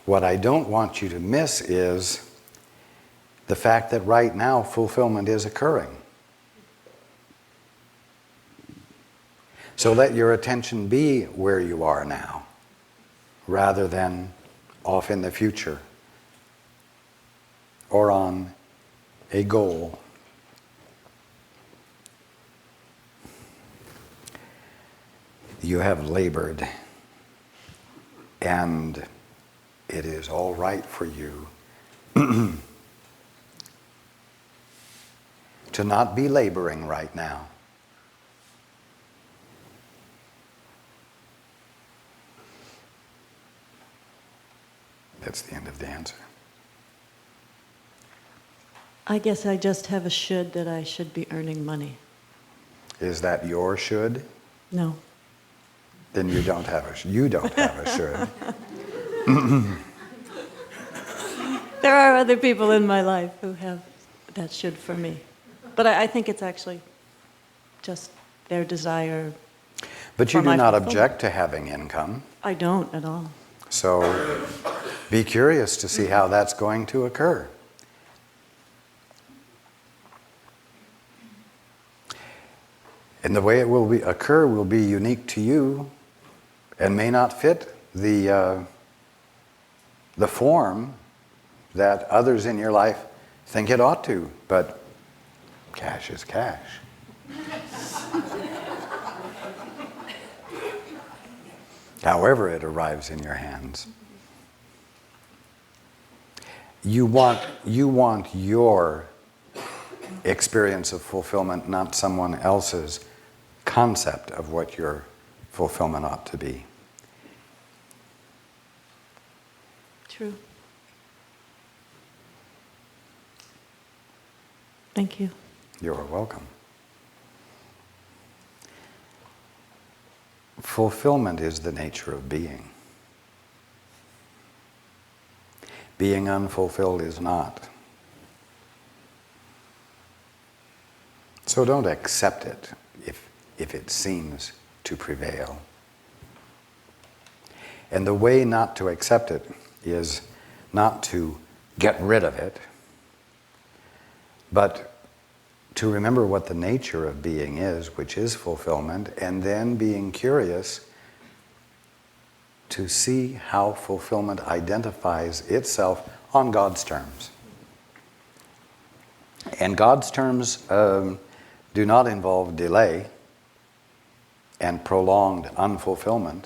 What I don't want you to miss is the fact that right now fulfillment is occurring. So let your attention be where you are now, rather than off in the future or on a goal. You have labored, and it is all right for you to not be laboring right now. That's the end of the answer. I guess I just have a should that I should be earning money. Is that your should? No. Then you don't have a should. There are other people in my life who have that should for me. But I think it's actually just their desire. But you do not object to having income. I don't at all. So be curious to see how that's going to occur. And the way it will occur will be unique to you and may not fit the form that others in your life think it ought to. But cash is cash. However it arrives in your hands. You want your experience of fulfillment, not someone else's concept of what your fulfillment ought to be. True. Thank you. You're welcome. Fulfillment is the nature of being. Being unfulfilled is not. So don't accept it if it seems to prevail. And the way not to accept it is not to get rid of it, but to remember what the nature of being is, which is fulfillment, and then being curious to see how fulfillment identifies itself on God's terms. And God's terms do not involve delay and prolonged unfulfillment.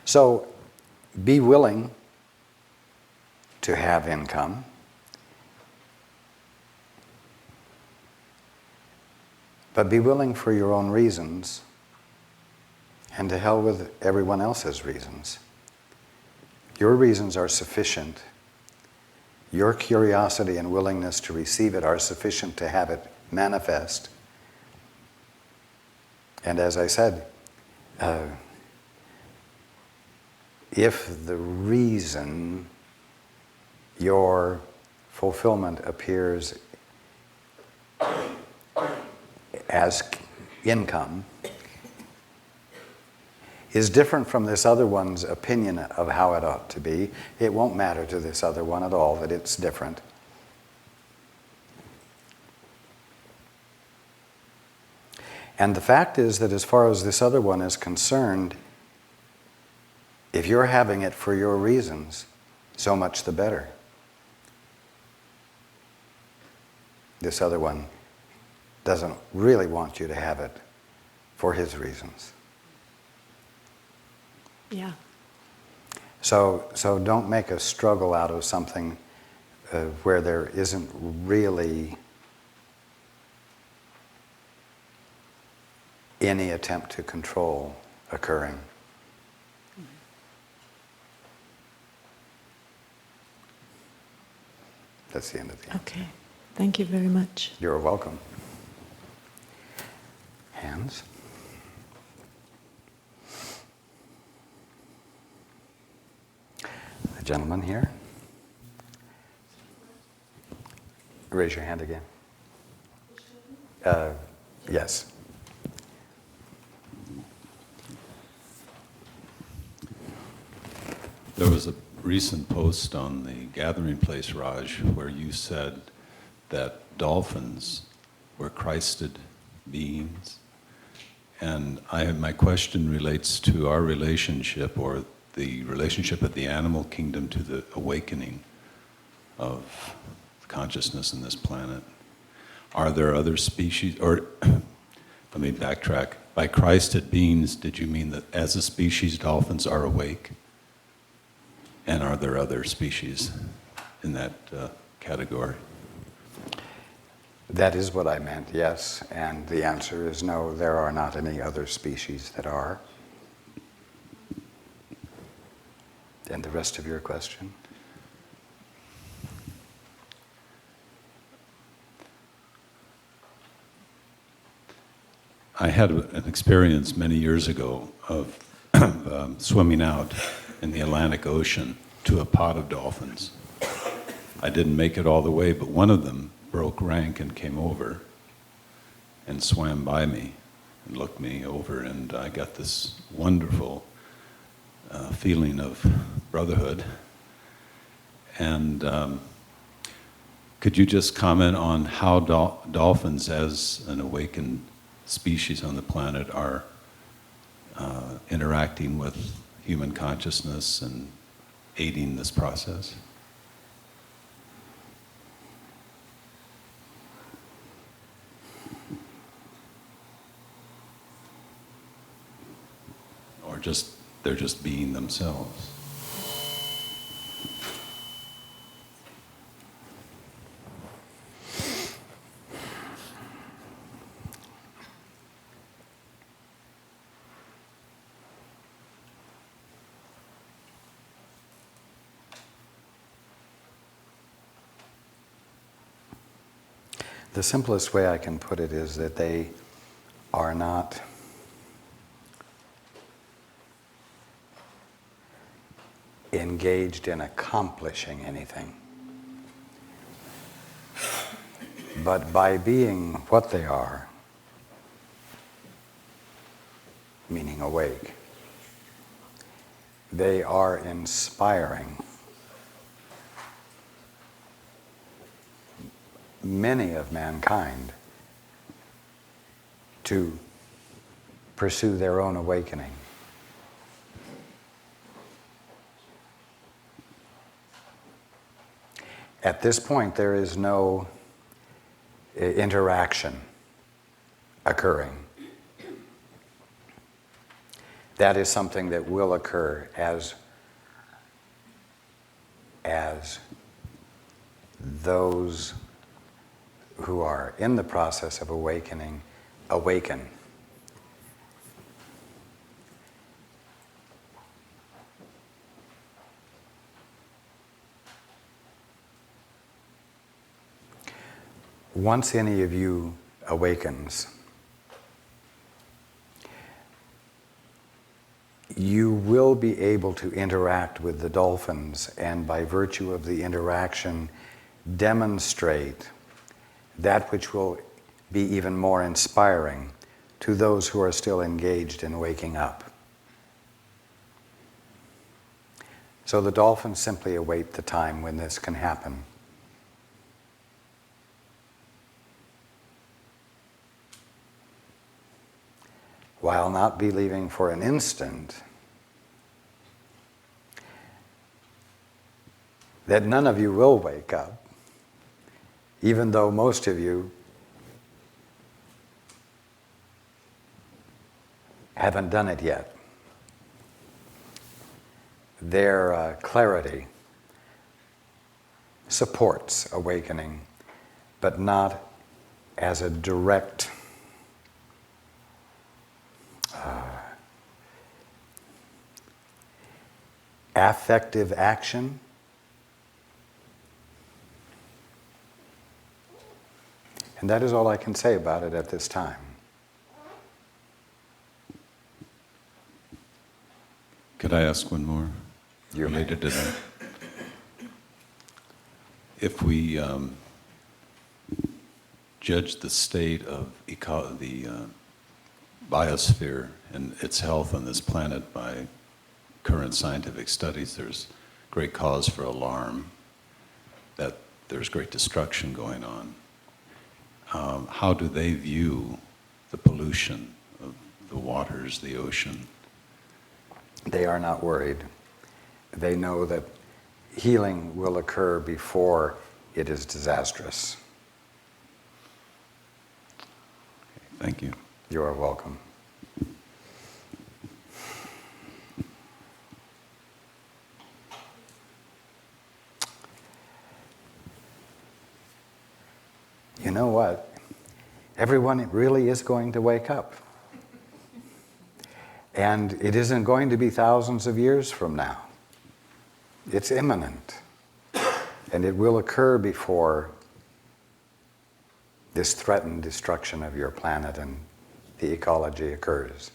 So be willing to have income, but be willing for your own reasons, and to hell with everyone else's reasons. Your reasons are sufficient. Your curiosity and willingness to receive it are sufficient to have it manifest. And as I said, if the reason your fulfillment appears as income is different from this other one's opinion of how it ought to be, it won't matter to this other one at all that it's different. And the fact is that as far as this other one is concerned, if you're having it for your reasons, so much the better. This other one doesn't really want you to have it for his reasons. Yeah. So don't make a struggle out of something where there isn't really any attempt to control occurring. That's the end of the answer. Okay. Thank you very much. You're welcome. Hands. The gentleman here. Raise your hand again. Yes. There was a recent post on the Gathering Place, Raj, where you said that dolphins were Christed beings. And my question relates to our relationship, or the relationship of the animal kingdom to the awakening of consciousness in this planet. Are there other species, or let me backtrack. By Christed beings, did you mean that as a species, dolphins are awake? And are there other species in that category? That is what I meant, yes. And the answer is no, there are not any other species that are. And the rest of your question? I had an experience many years ago of swimming out in the Atlantic Ocean to a pod of dolphins. I didn't make it all the way, but one of them broke rank and came over and swam by me and looked me over, and I got this wonderful feeling of brotherhood. And could you just comment on how dolphins, as an awakened species on the planet, are interacting with human consciousness and aiding this process? Or they're just being themselves? The simplest way I can put it is that they are not engaged in accomplishing anything. But by being what they are, meaning awake, they are inspiring many of mankind to pursue their own awakening. At this point, there is no interaction occurring. That is something that will occur as those who are in the process of awakening awaken. Once any of you awakens, you will be able to interact with the dolphins, and by virtue of the interaction, demonstrate that which will be even more inspiring to those who are still engaged in waking up. So the dolphins simply await the time when this can happen. While not believing for an instant that none of you will wake up, even though most of you haven't done it yet. Their clarity supports awakening, but not as a direct affective action. And that is all I can say about it at this time. Could I ask one more You may. related to that? If we judge the state of the biosphere and its health on this planet by current scientific studies, there's great cause for alarm, that there's great destruction going on. How do they view the pollution of the waters, the ocean? They are not worried. They know that healing will occur before it is disastrous. Thank you. You are welcome. You know what? Everyone really is going to wake up. And it isn't going to be thousands of years from now. It's imminent. And it will occur before this threatened destruction of your planet and the ecology occurs.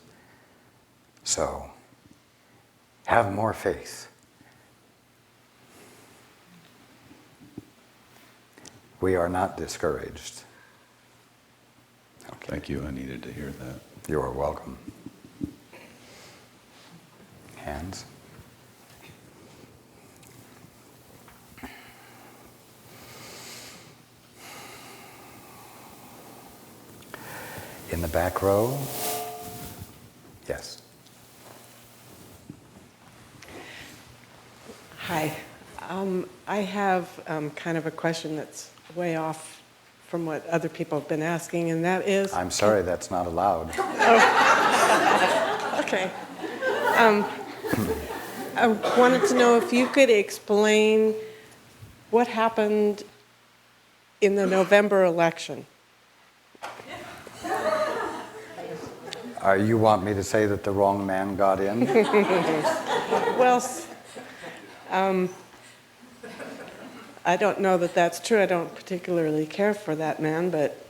So, have more faith. We are not discouraged. Okay. Thank you. I needed to hear that. You are welcome. Hands. In the back row. Yes. Hi. I have kind of a question that's way off from what other people have been asking, and that is... I'm sorry, that's not allowed. Okay. I wanted to know if you could explain what happened in the November election. You want me to say that the wrong man got in? Well, I don't know that that's true. I don't particularly care for that man, but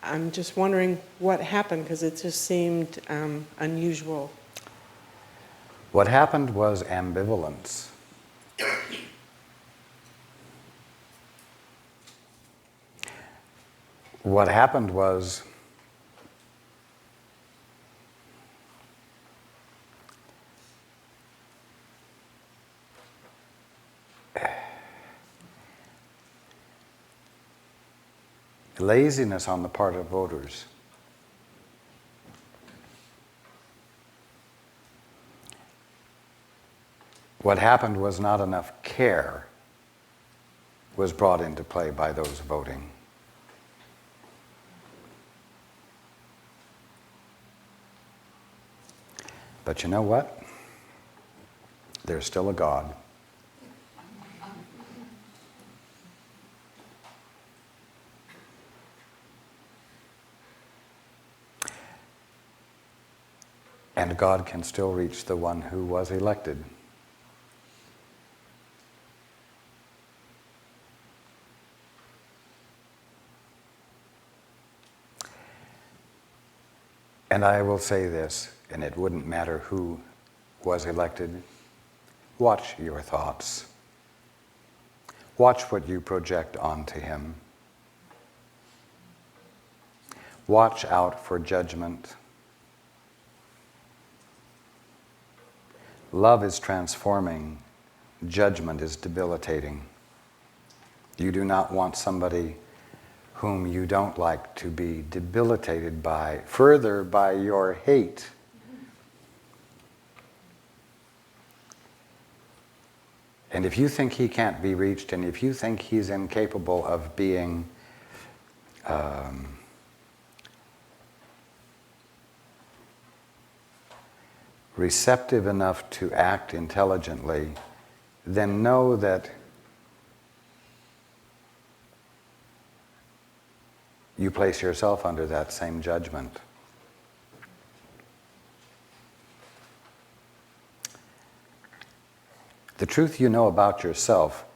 I'm just wondering what happened, because it just seemed unusual. What happened was ambivalence. What happened was laziness on the part of voters. What happened was not enough care was brought into play by those voting. But you know what? There's still a God. And God can still reach the one who was elected. And I will say this, and it wouldn't matter who was elected. Watch your thoughts. Watch what you project onto him. Watch out for judgment. Love is transforming. Judgment is debilitating. You do not want somebody whom you don't like to be debilitated by, further by your hate. And if you think he can't be reached, and if you think he's incapable of being receptive enough to act intelligently, then know that you place yourself under that same judgment. The truth you know about yourself,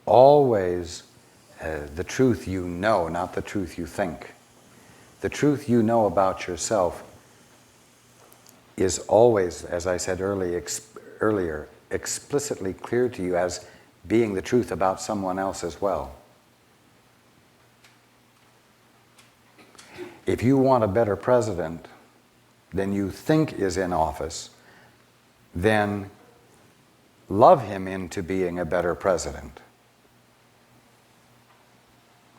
always the truth you know, not the truth you think. The truth you know about yourself is always, as I said earlier, explicitly clear to you as being the truth about someone else as well. If you want a better president than you think is in office, then love him into being a better president.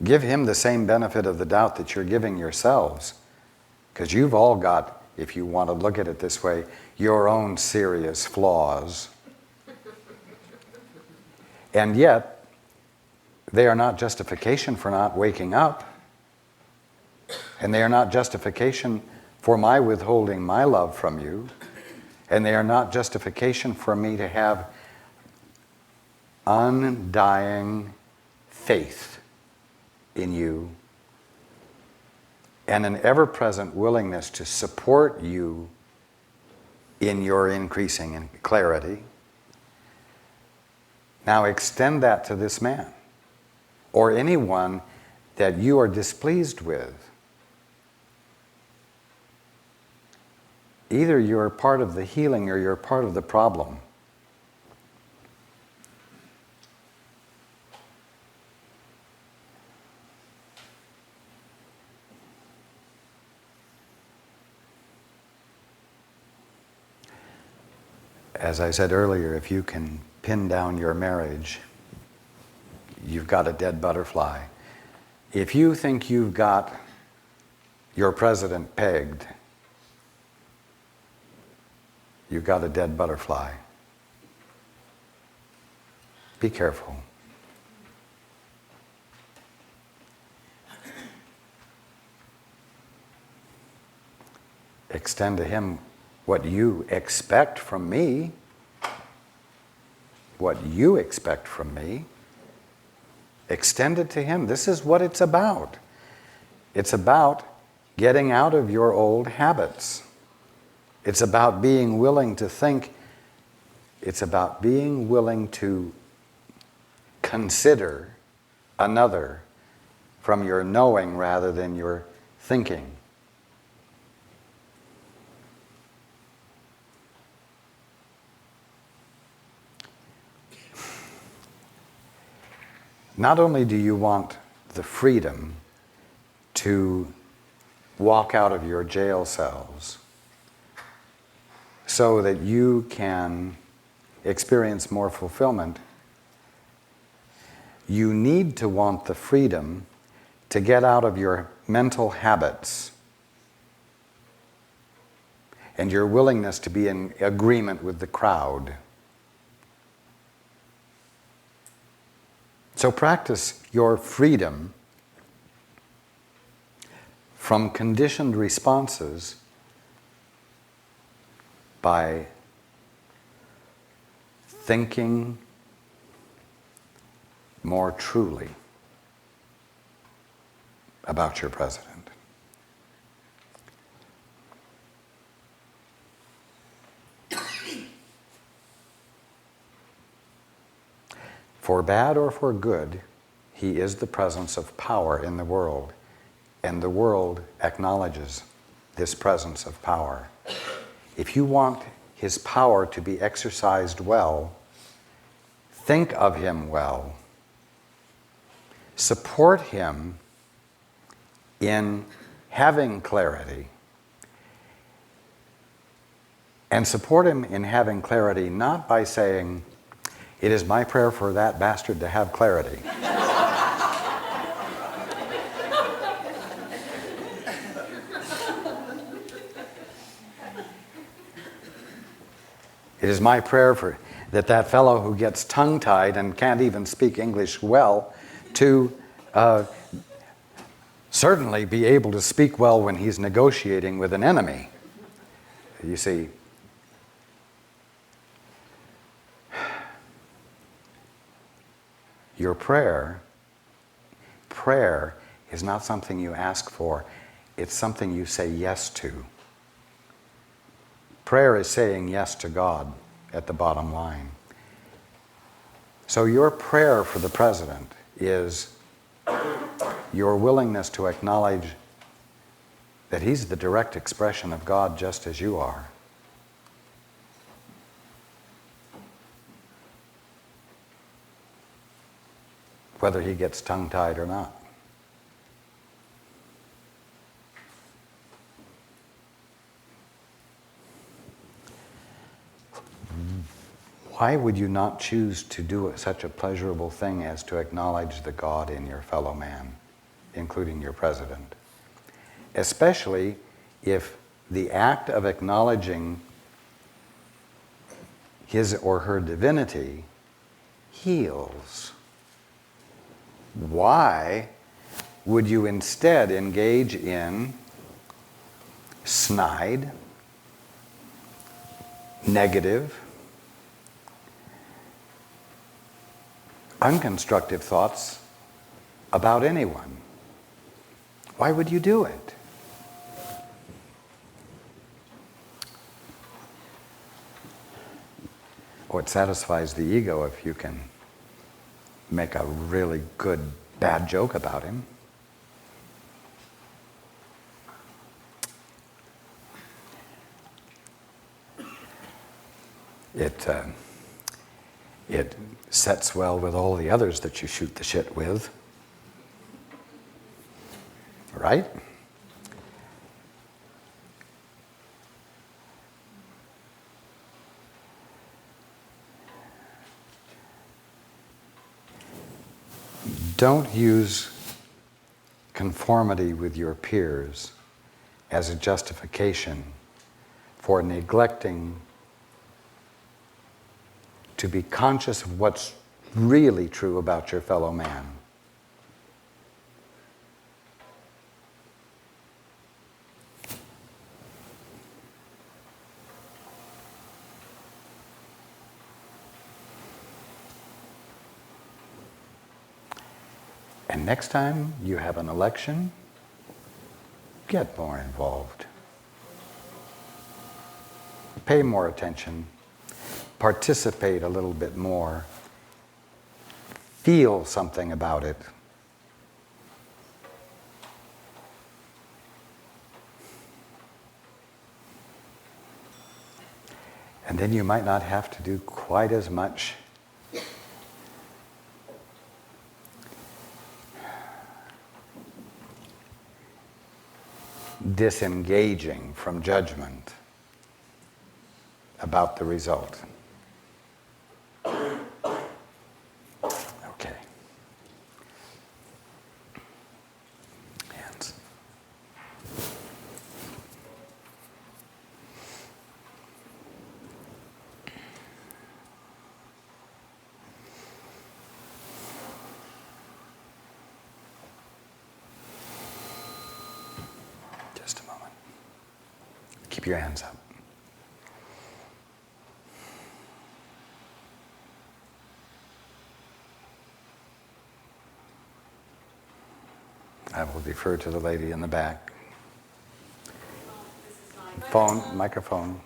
Give him the same benefit of the doubt that you're giving yourselves, because you've all got, if you want to look at it this way, your own serious flaws. And yet, they are not justification for not waking up. And they are not justification for my withholding my love from you. And they are not justification for me to have undying faith in you and an ever-present willingness to support you in your increasing in clarity. Now extend that to this man or anyone that you are displeased with. Either you're part of the healing or you're part of the problem. As I said earlier, if you can pin down your marriage, you've got a dead butterfly. If you think you've got your president pegged, you've got a dead butterfly. Be careful. Extend to him what you expect from me. What you expect from me. Extend it to him. This is what it's about. It's about getting out of your old habits. It's about being willing to think. It's about being willing to consider another from your knowing rather than your thinking. Not only do you want the freedom to walk out of your jail cells so that you can experience more fulfillment, you need to want the freedom to get out of your mental habits and your willingness to be in agreement with the crowd. So practice your freedom from conditioned responses by thinking more truly about your president. For bad or for good, he is the presence of power in the world, and the world acknowledges this presence of power. If you want his power to be exercised well, think of him well. Support him in having clarity. And support him in having clarity not by saying, "It is my prayer for that bastard to have clarity." It is my prayer for that fellow who gets tongue-tied and can't even speak English well to certainly be able to speak well when he's negotiating with an enemy. You see, your prayer is not something you ask for, it's something you say yes to. Prayer is saying yes to God at the bottom line. So your prayer for the president is your willingness to acknowledge that he's the direct expression of God just as you are. Whether he gets tongue-tied or not. why would you not choose to do such a pleasurable thing as to acknowledge the God in your fellow man, including your president? Especially if the act of acknowledging his or her divinity heals. Why would you instead engage in snide, negative, unconstructive thoughts about anyone? Why would you do it? Oh, it satisfies the ego if you can make a really good bad joke about him. It sets well with all the others that you shoot the shit with. Right? Don't use conformity with your peers as a justification for neglecting to be conscious of what's really true about your fellow man. And next time you have an election, get more involved. Pay more attention. Participate a little bit more. Feel something about it. And then you might not have to do quite as much disengaging from judgment about the result. Okay. Hands. Just a moment. Keep your hands up. I will defer to the lady in the back. Phone, microphone.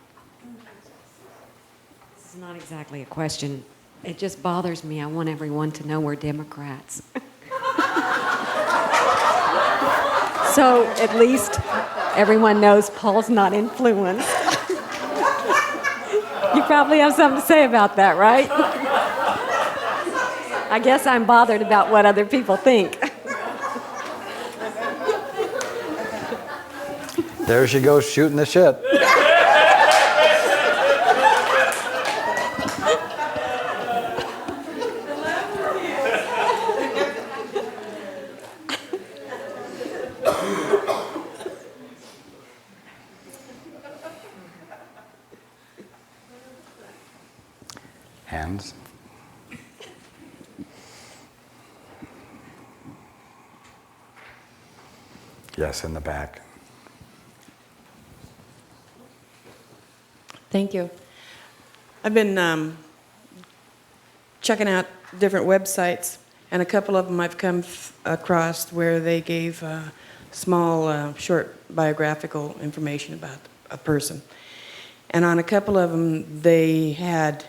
This is not exactly a question. It just bothers me. I want everyone to know we're Democrats. So at least everyone knows Paul's not influenced. You probably have something to say about that, right? I guess I'm bothered about what other people think. There she goes shooting the shit. Hands. Yes, in the back. Thank you. I've been checking out different websites, and a couple of them I've come across where they gave small, short biographical information about a person. And on a couple of them, they had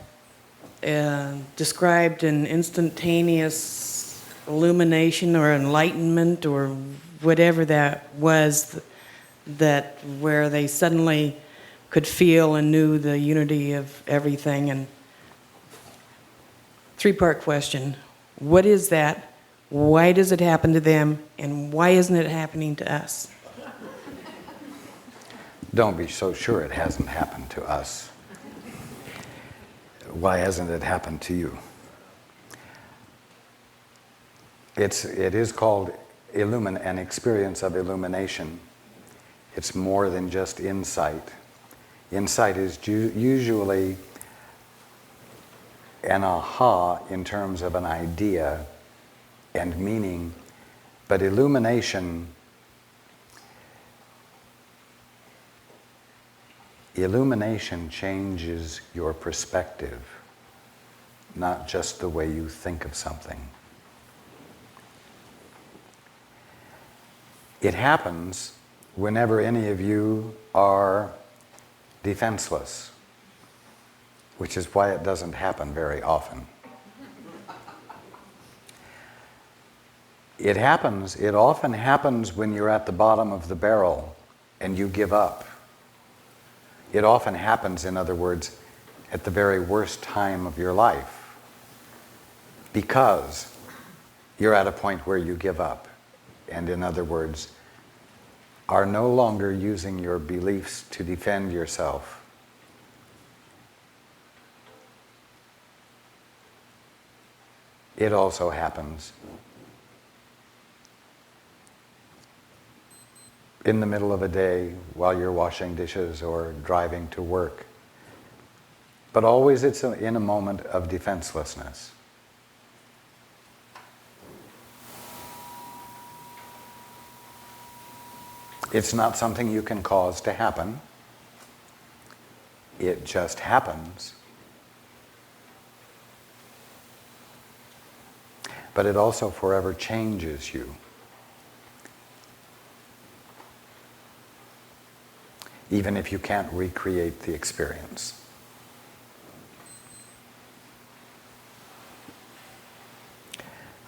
described an instantaneous illumination or enlightenment or whatever that was, that where they suddenly could feel and knew the unity of everything. And three-part question: what is that? Why does it happen to them? And why isn't it happening to us? Don't be so sure it hasn't happened to us. Why hasn't it happened to you? It is called an experience of illumination. It's more than just insight. Insight is usually an aha in terms of an idea and meaning, but illumination changes your perspective, not just the way you think of something. It happens whenever any of you are defenseless, which is why it doesn't happen very often. It often happens when you're at the bottom of the barrel and you give up. It often happens, in other words, at the very worst time of your life, because you're at a point where you give up, and in other words, are no longer using your beliefs to defend yourself. It also happens in the middle of a day while you're washing dishes or driving to work. But always it's in a moment of defenselessness. It's not something you can cause to happen. It just happens. But it also forever changes you. Even if you can't recreate the experience.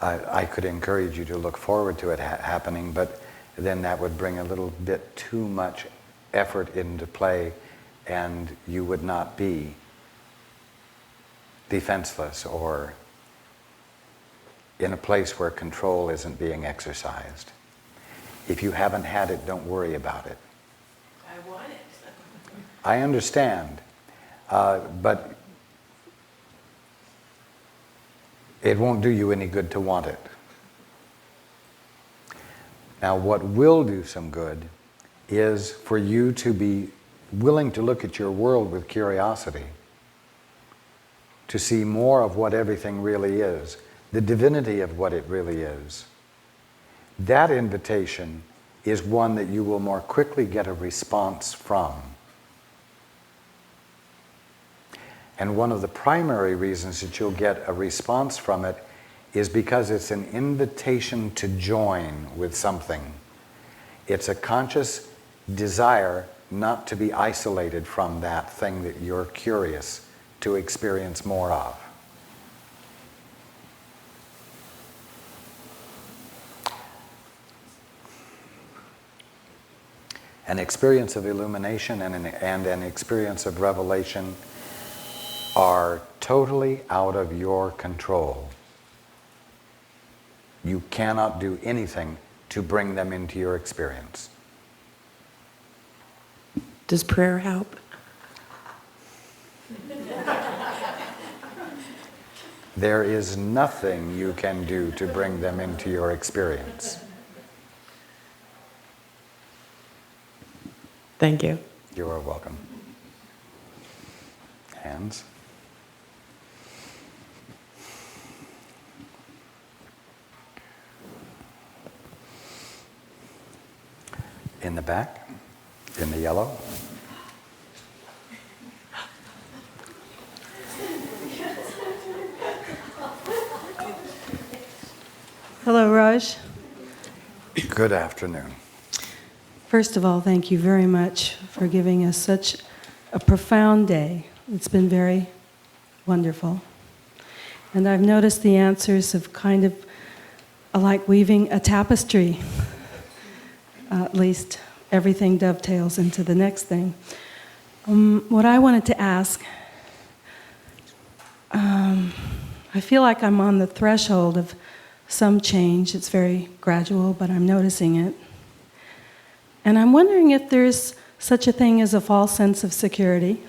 I could encourage you to look forward to it happening, but then that would bring a little bit too much effort into play, and you would not be defenseless or in a place where control isn't being exercised. If you haven't had it, don't worry about it. I want it. I understand, but it won't do you any good to want it. Now, what will do some good is for you to be willing to look at your world with curiosity, to see more of what everything really is, the divinity of what it really is. That invitation is one that you will more quickly get a response from. And one of the primary reasons that you'll get a response from it is because it's an invitation to join with something. It's a conscious desire not to be isolated from that thing that you're curious to experience more of. An experience of illumination and an experience of revelation are totally out of your control. You cannot do anything to bring them into your experience. Does prayer help? There is nothing you can do to bring them into your experience. Thank you. You are welcome. Hands. In the back, in the yellow. Hello, Raj. Good afternoon. First of all, thank you very much for giving us such a profound day. It's been very wonderful. And I've noticed the answers have kind of like weaving a tapestry. At least everything dovetails into the next thing. What I wanted to ask, I feel like I'm on the threshold of some change. It's very gradual, but I'm noticing it. And I'm wondering if there's such a thing as a false sense of security.